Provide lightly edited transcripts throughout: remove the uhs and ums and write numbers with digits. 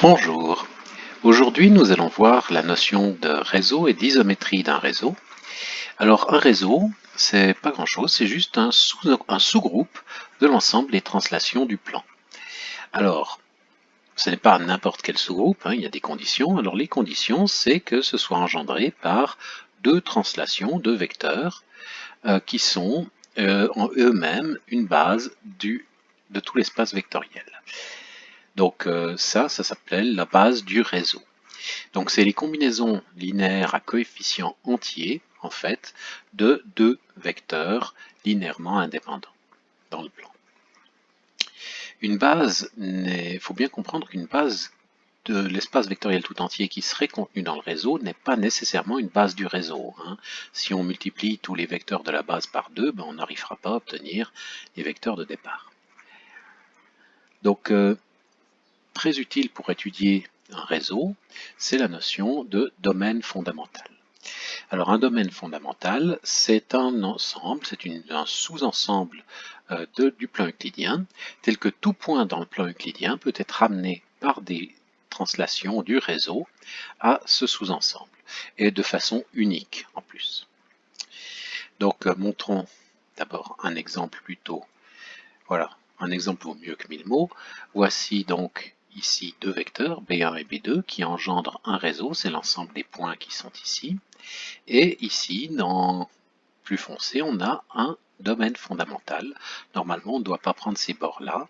Bonjour, aujourd'hui nous allons voir la notion de réseau et d'isométrie d'un réseau. Alors un réseau, c'est pas grand chose, c'est juste un sous-groupe de l'ensemble des translations du plan. Alors, ce n'est pas n'importe quel sous-groupe, il y a des conditions. Alors les conditions, c'est que ce soit engendré par deux translations, deux vecteurs, qui sont en eux-mêmes une base de tout l'espace vectoriel. Donc ça s'appelle la base du réseau. Donc c'est les combinaisons linéaires à coefficients entiers, en fait, de deux vecteurs linéairement indépendants dans le plan. Une base, il faut bien comprendre qu'une base de l'espace vectoriel tout entier qui serait contenu dans le réseau n'est pas nécessairement une base du réseau. Si on multiplie tous les vecteurs de la base par 2, on n'arrivera pas à obtenir les vecteurs de départ. Donc, très utile pour étudier un réseau, c'est la notion de domaine fondamental. Alors un domaine fondamental, c'est un ensemble, c'est un sous-ensemble du plan euclidien, tel que tout point dans le plan euclidien peut être amené par des translations du réseau à ce sous-ensemble, et de façon unique en plus. Donc montrons d'abord un exemple plutôt, voilà, un exemple vaut mieux que 1000 mots. Voici donc ici deux vecteurs, B1 et B2, qui engendrent un réseau, c'est l'ensemble des points qui sont ici. Et ici, dans plus foncé, on a un domaine fondamental. Normalement, on ne doit pas prendre ces bords-là,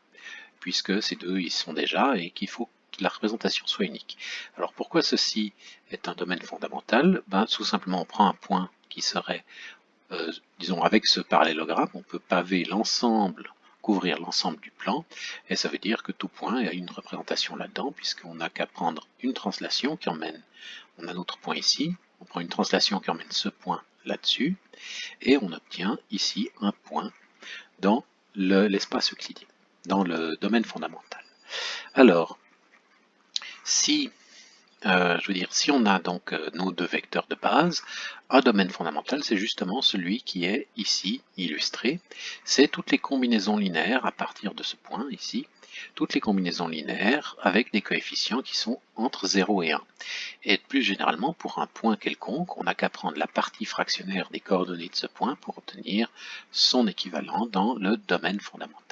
puisque ces deux y sont déjà et qu'il faut que la représentation soit unique. Alors pourquoi ceci est un domaine fondamental? Tout simplement, on prend un point qui serait, disons, avec ce parallélogramme, on peut paver l'ensemble, couvrir l'ensemble du plan, et ça veut dire que tout point a une représentation là-dedans, puisqu'on n'a qu'à prendre une translation qui emmène, on a notre point ici, on prend une translation qui emmène ce point là-dessus, et on obtient ici un point dans l'espace euclidien, dans le domaine fondamental. Alors, si si on a donc nos deux vecteurs de base, un domaine fondamental, c'est justement celui qui est ici illustré. C'est toutes les combinaisons linéaires à partir de ce point ici, toutes les combinaisons linéaires avec des coefficients qui sont entre 0 et 1. Et plus généralement, pour un point quelconque, on n'a qu'à prendre la partie fractionnaire des coordonnées de ce point pour obtenir son équivalent dans le domaine fondamental.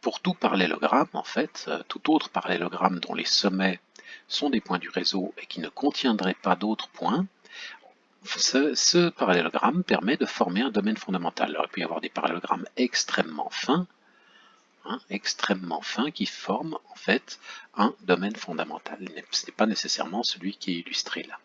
Pour tout parallélogramme, en fait, tout autre parallélogramme dont les sommets sont des points du réseau et qui ne contiendrait pas d'autres points, ce parallélogramme permet de former un domaine fondamental. Alors, il peut y avoir des parallélogrammes extrêmement fins qui forment en fait un domaine fondamental. Ce n'est pas nécessairement celui qui est illustré là.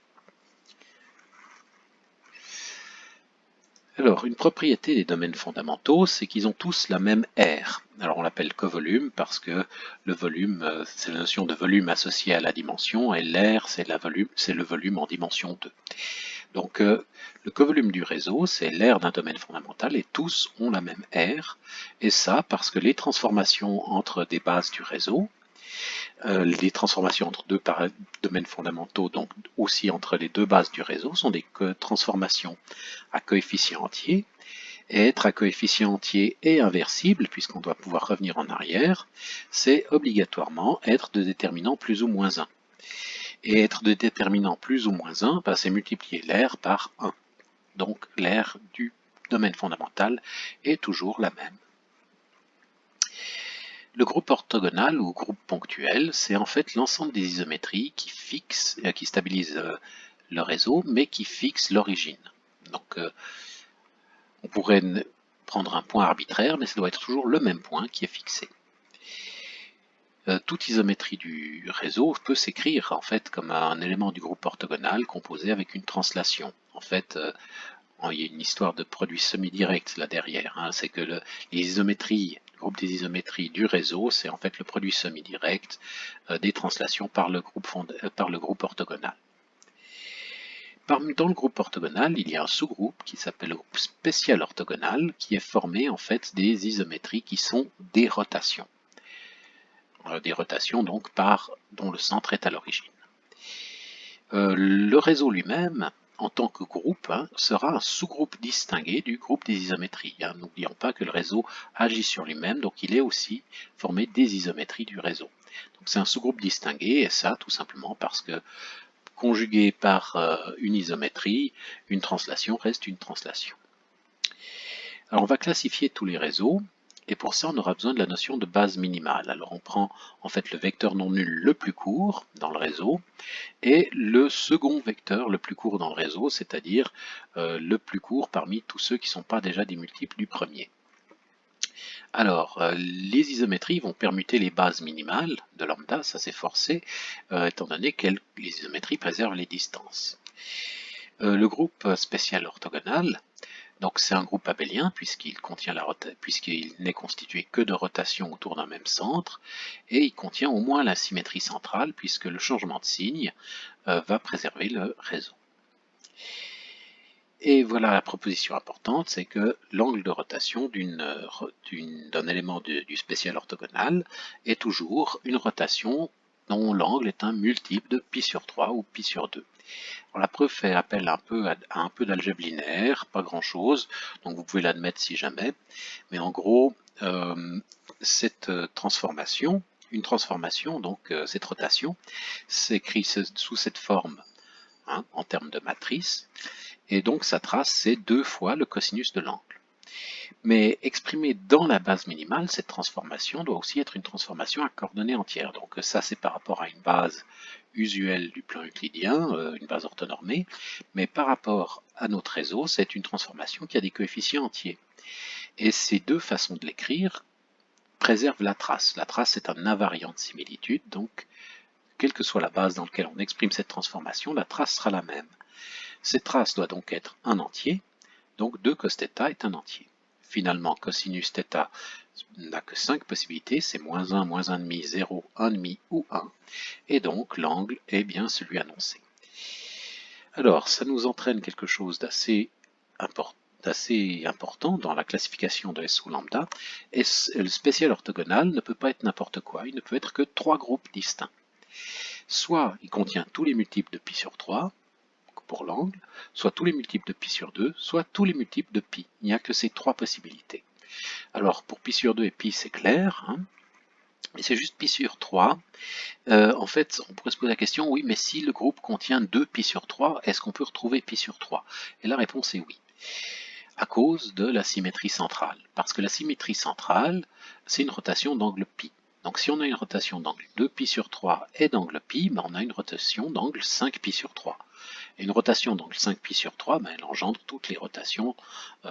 Alors, une propriété des domaines fondamentaux, c'est qu'ils ont tous la même aire. Alors, on l'appelle covolume parce que le volume, c'est la notion de volume associée à la dimension, et l'aire, c'est le volume en dimension 2. Donc, le covolume du réseau, c'est l'aire d'un domaine fondamental, et tous ont la même aire, et ça parce que les transformations entre des bases du réseau, les transformations entre deux domaines fondamentaux, donc aussi entre les deux bases du réseau, sont des transformations à coefficient entier. Et être à coefficient entier et inversible, puisqu'on doit pouvoir revenir en arrière, c'est obligatoirement être de déterminant plus ou moins 1. Et être de déterminant plus ou moins 1, c'est multiplier l'aire par 1. Donc l'aire du domaine fondamental est toujours la même. Le groupe orthogonal ou groupe ponctuel, c'est en fait l'ensemble des isométries qui stabilisent le réseau, mais qui fixent l'origine. Donc on pourrait prendre un point arbitraire, mais ça doit être toujours le même point qui est fixé. Toute isométrie du réseau peut s'écrire en fait comme un élément du groupe orthogonal composé avec une translation. En fait, il y a une histoire de produit semi-direct là derrière. C'est que le groupe des isométries du réseau, c'est en fait le produit semi-direct des translations par le groupe orthogonal. Dans le groupe orthogonal, il y a un sous-groupe qui s'appelle le groupe spécial orthogonal, qui est formé en fait des isométries qui sont des rotations. Des rotations donc dont le centre est à l'origine. Le réseau lui-même en tant que groupe, sera un sous-groupe distingué du groupe des isométries. N'oublions pas que le réseau agit sur lui-même, donc il est aussi formé des isométries du réseau. Donc c'est un sous-groupe distingué, et ça tout simplement parce que conjugué par une isométrie, une translation reste une translation. Alors on va classifier tous les réseaux, et pour ça on aura besoin de la notion de base minimale. Alors on prend en fait le vecteur non nul le plus court dans le réseau, et le second vecteur le plus court dans le réseau, c'est-à-dire le plus court parmi tous ceux qui ne sont pas déjà des multiples du premier. Alors, les isométries vont permuter les bases minimales de lambda, ça c'est forcé, étant donné que les isométries préservent les distances. Le groupe spécial orthogonal, donc c'est un groupe abélien puisqu'il n'est constitué que de rotations autour d'un même centre, et il contient au moins la symétrie centrale puisque le changement de signe va préserver le réseau. Et voilà la proposition importante, c'est que l'angle de rotation d'un élément du spécial orthogonal est toujours une rotation dont l'angle est un multiple de pi sur 3 ou pi sur 2. Alors, la preuve fait appel à un peu d'algèbre linéaire, pas grand chose, donc vous pouvez l'admettre si jamais, mais en gros, cette transformation, donc cette rotation, s'écrit sous cette forme en termes de matrice, et donc sa trace c'est 2 fois le cosinus de l'angle. Mais exprimée dans la base minimale, cette transformation doit aussi être une transformation à coordonnées entières. Donc ça c'est par rapport à une base usuelle du plan euclidien, une base orthonormée, mais par rapport à notre réseau, c'est une transformation qui a des coefficients entiers. Et ces deux façons de l'écrire préservent la trace. La trace est un invariant de similitude, donc quelle que soit la base dans laquelle on exprime cette transformation, la trace sera la même. Cette trace doit donc être un entier, donc 2 cos θ est un entier. Finalement, cosinus θ n'a que 5 possibilités, c'est moins 1, moins 1,5, 0, 1,5 ou 1, et donc l'angle est bien celui annoncé. Alors, ça nous entraîne quelque chose d'assez important dans la classification de S sous lambda, et le spécial orthogonal ne peut pas être n'importe quoi, il ne peut être que 3 groupes distincts. Soit il contient tous les multiples de pi sur 3, pour l'angle, soit tous les multiples de pi sur 2, soit tous les multiples de pi. Il n'y a que ces 3 possibilités. Alors pour pi sur 2 et pi c'est clair, mais c'est juste pi sur 3. En fait on pourrait se poser la question, oui mais si le groupe contient 2 pi sur 3, est-ce qu'on peut retrouver pi sur 3? Et la réponse est oui, à cause de la symétrie centrale. Parce que la symétrie centrale, c'est une rotation d'angle pi. Donc si on a une rotation d'angle 2π sur 3 et d'angle pi, on a une rotation d'angle 5π sur 3. Et une rotation d'angle 5π sur 3, elle engendre toutes les rotations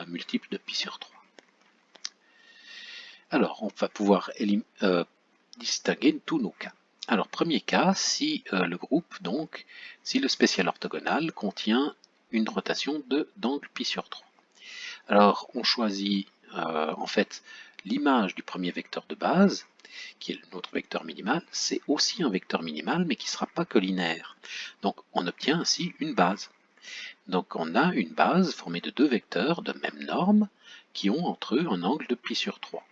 multiples de pi sur 3. Alors, on va pouvoir distinguer tous nos cas. Alors, premier cas, si le groupe, donc, si le spécial orthogonal contient une rotation d'angle pi sur 3. Alors, on choisit en fait l'image du premier vecteur de base, qui est notre vecteur minimal, c'est aussi un vecteur minimal, mais qui ne sera pas collinaire. Donc on obtient ainsi une base. Donc on a une base formée de deux vecteurs de même norme, qui ont entre eux un angle de pi sur 3.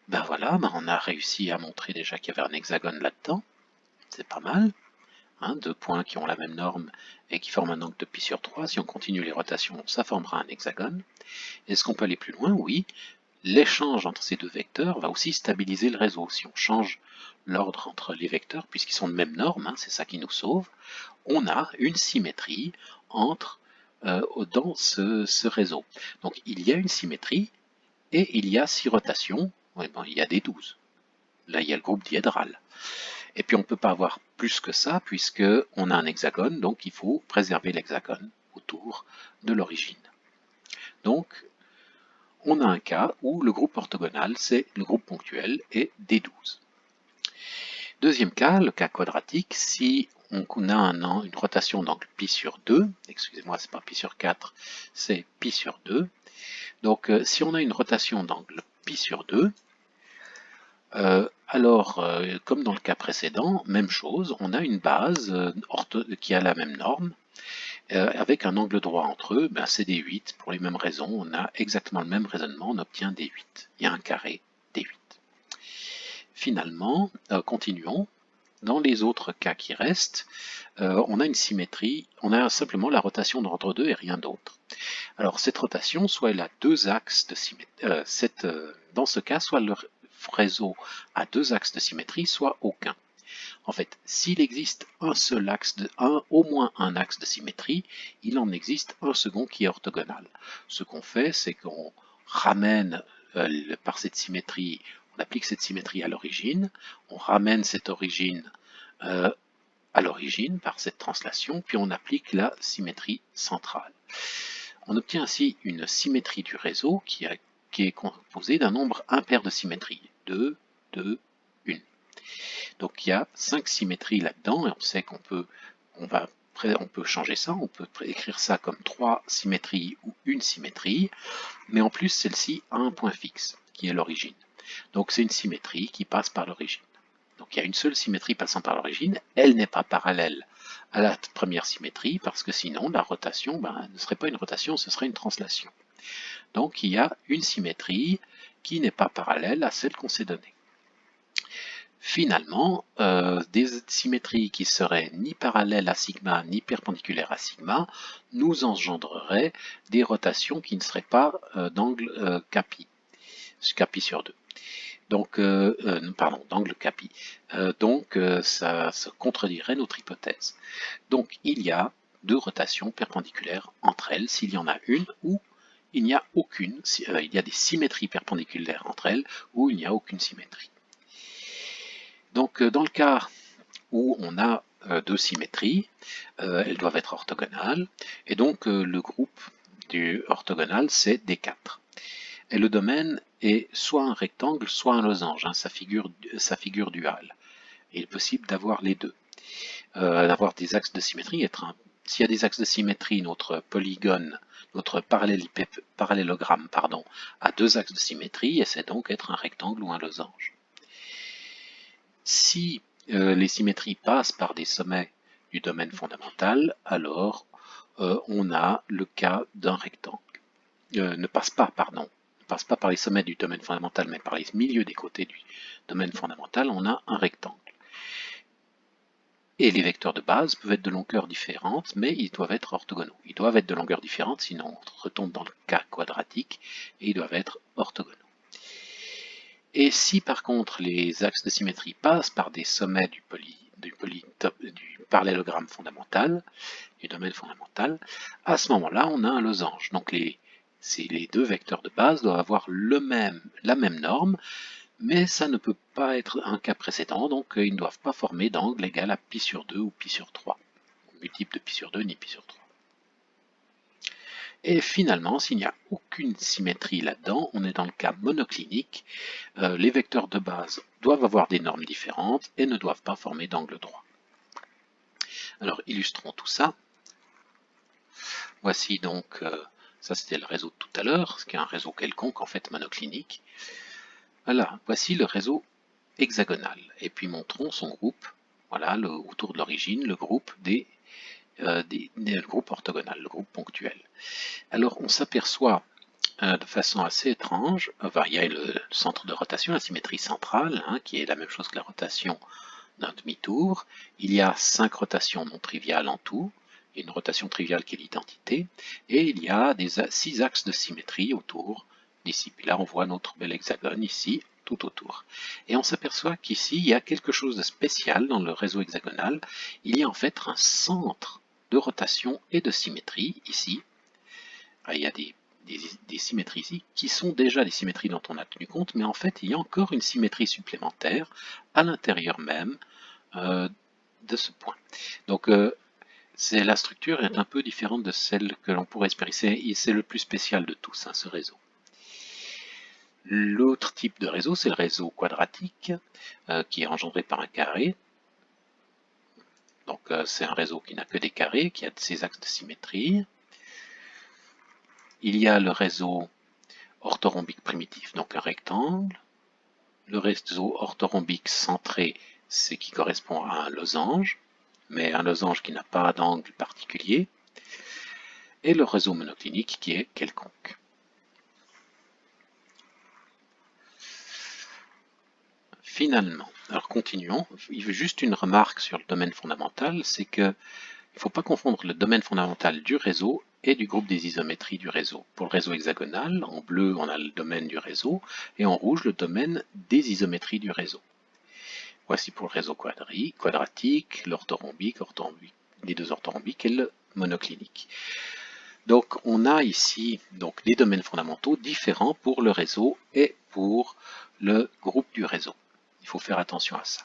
Ben voilà, on a réussi à montrer déjà qu'il y avait un hexagone là-dedans, c'est pas mal. Deux points qui ont la même norme et qui forment un angle de pi sur 3, si on continue les rotations, ça formera un hexagone. Est-ce qu'on peut aller plus loin? Oui. L'échange entre ces deux vecteurs va aussi stabiliser le réseau. Si on change l'ordre entre les vecteurs, puisqu'ils sont de même norme, c'est ça qui nous sauve, on a une symétrie dans ce réseau. Donc il y a une symétrie et il y a 6 rotations, il y a des 12. Là il y a le groupe diédral. Et puis on ne peut pas avoir plus que ça, puisqu'on a un hexagone, donc il faut préserver l'hexagone autour de l'origine. Donc on a un cas où le groupe orthogonal, c'est le groupe ponctuel et D12. Deuxième cas, le cas quadratique, si on a une rotation d'angle pi sur 2, excusez-moi, c'est pas pi sur 4, c'est pi sur 2. Donc si on a une rotation d'angle pi sur 2, comme dans le cas précédent, même chose, on a une base qui a la même norme, avec un angle droit entre eux, c'est des 8, pour les mêmes raisons, on a exactement le même raisonnement, on obtient des 8. Il y a un carré des 8. Finalement, continuons. dans les autres cas qui restent, on a une symétrie, on a simplement la rotation d'ordre 2 et rien d'autre. Alors cette rotation, soit elle a deux axes de symétrie, dans ce cas, soit le réseau a deux axes de symétrie, soit aucun. En fait, s'il existe un seul axe au moins un axe de symétrie, il en existe un second qui est orthogonal. Ce qu'on fait, c'est qu'on ramène par cette symétrie, on applique cette symétrie à l'origine, on ramène cette origine à l'origine par cette translation, puis on applique la symétrie centrale. On obtient ainsi une symétrie du réseau qui est composée d'un nombre impair de symétries, 2, 2, 1. Donc il y a 5 symétries là-dedans, et on sait qu'on peut, on peut changer ça, on peut écrire ça comme 3 symétries ou une symétrie, mais en plus celle-ci a un point fixe, qui est l'origine. Donc c'est une symétrie qui passe par l'origine. Donc il y a une seule symétrie passant par l'origine, elle n'est pas parallèle à la première symétrie, parce que sinon la rotation ne serait pas une rotation, ce serait une translation. Donc il y a une symétrie qui n'est pas parallèle à celle qu'on s'est donnée. Finalement, des symétries qui seraient ni parallèles à sigma ni perpendiculaires à sigma nous engendreraient des rotations qui ne seraient pas d'angle capi sur 2. Donc, d'angle capi. Ça se contredirait notre hypothèse. Donc, il y a deux rotations perpendiculaires entre elles, s'il y en a une, ou il n'y a aucune, il y a des symétries perpendiculaires entre elles, ou il n'y a aucune symétrie. Donc, dans le cas où on a deux symétries, elles doivent être orthogonales, et donc le groupe du orthogonal, c'est D4. Et le domaine est soit un rectangle, soit un losange, sa figure duale. Il est possible d'avoir les deux. D'avoir des axes de symétrie, s'il y a des axes de symétrie, notre polygone, notre parallélogramme, a deux axes de symétrie, et c'est donc être un rectangle ou un losange. Si les symétries passent par des sommets du domaine fondamental, alors on a le cas d'un rectangle. Ne passe pas par les sommets du domaine fondamental, mais par les milieux des côtés du domaine fondamental, on a un rectangle. Et les vecteurs de base peuvent être de longueurs différentes, mais ils doivent être orthogonaux. Ils doivent être de longueurs différentes, sinon on retombe dans le cas quadratique, et ils doivent être orthogonaux. Et si par contre les axes de symétrie passent par des sommets du parallélogramme fondamental, du domaine fondamental, à ce moment-là on a un losange. Donc les deux vecteurs de base doivent avoir la même norme, mais ça ne peut pas être un cas précédent, donc ils ne doivent pas former d'angle égal à pi sur 2 ou pi sur 3, multiple de pi sur 2 ni pi sur 3. Et finalement, s'il n'y a aucune symétrie là-dedans, on est dans le cas monoclinique, les vecteurs de base doivent avoir des normes différentes et ne doivent pas former d'angle droit. Alors illustrons tout ça. Voici donc, ça c'était le réseau de tout à l'heure, ce qui est un réseau quelconque en fait monoclinique. Voilà, voici le réseau hexagonal. Et puis montrons son groupe, voilà, autour de l'origine, le groupe le groupe orthogonal, le groupe ponctuel. Alors on s'aperçoit de façon assez étrange, il y a le centre de rotation, la symétrie centrale, qui est la même chose que la rotation d'un demi-tour. Il y a 5 rotations non triviales en tout, et une rotation triviale qui est l'identité, et il y a 6 axes de symétrie autour d'ici. Puis là on voit notre bel hexagone ici, tout autour. Et on s'aperçoit qu'ici il y a quelque chose de spécial dans le réseau hexagonal. Il y a en fait un centre de rotation et de symétrie ici. Il y a des symétries ici qui sont déjà des symétries dont on a tenu compte, mais en fait il y a encore une symétrie supplémentaire à l'intérieur même de ce point. Donc la structure est un peu différente de celle que l'on pourrait espérer. C'est le plus spécial de tous, ce réseau. L'autre type de réseau, c'est le réseau quadratique, qui est engendré par un carré. Donc c'est un réseau qui n'a que des carrés, qui a ses axes de symétrie. Il y a le réseau orthorhombique primitif, donc un rectangle. Le réseau orthorhombique centré, c'est qui correspond à un losange, mais un losange qui n'a pas d'angle particulier. Et le réseau monoclinique qui est quelconque. Finalement, alors continuons. Il veut juste une remarque sur le domaine fondamental, c'est que il ne faut pas confondre le domaine fondamental du réseau et du groupe des isométries du réseau. Pour le réseau hexagonal, en bleu, on a le domaine du réseau, et en rouge, le domaine des isométries du réseau. Voici pour le réseau quadratique, l'orthorhombique, les deux orthorhombiques et le monoclinique. Donc on a ici des domaines fondamentaux différents pour le réseau et pour le groupe du réseau. Il faut faire attention à ça.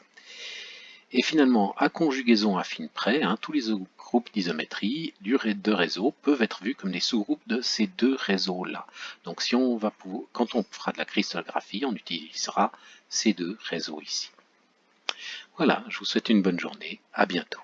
Et finalement, à conjugaison affine près, tous les groupes d'isométrie de réseaux peuvent être vus comme des sous-groupes de ces deux réseaux-là. Donc quand on fera de la cristallographie, on utilisera ces deux réseaux ici. Voilà, je vous souhaite une bonne journée, à bientôt.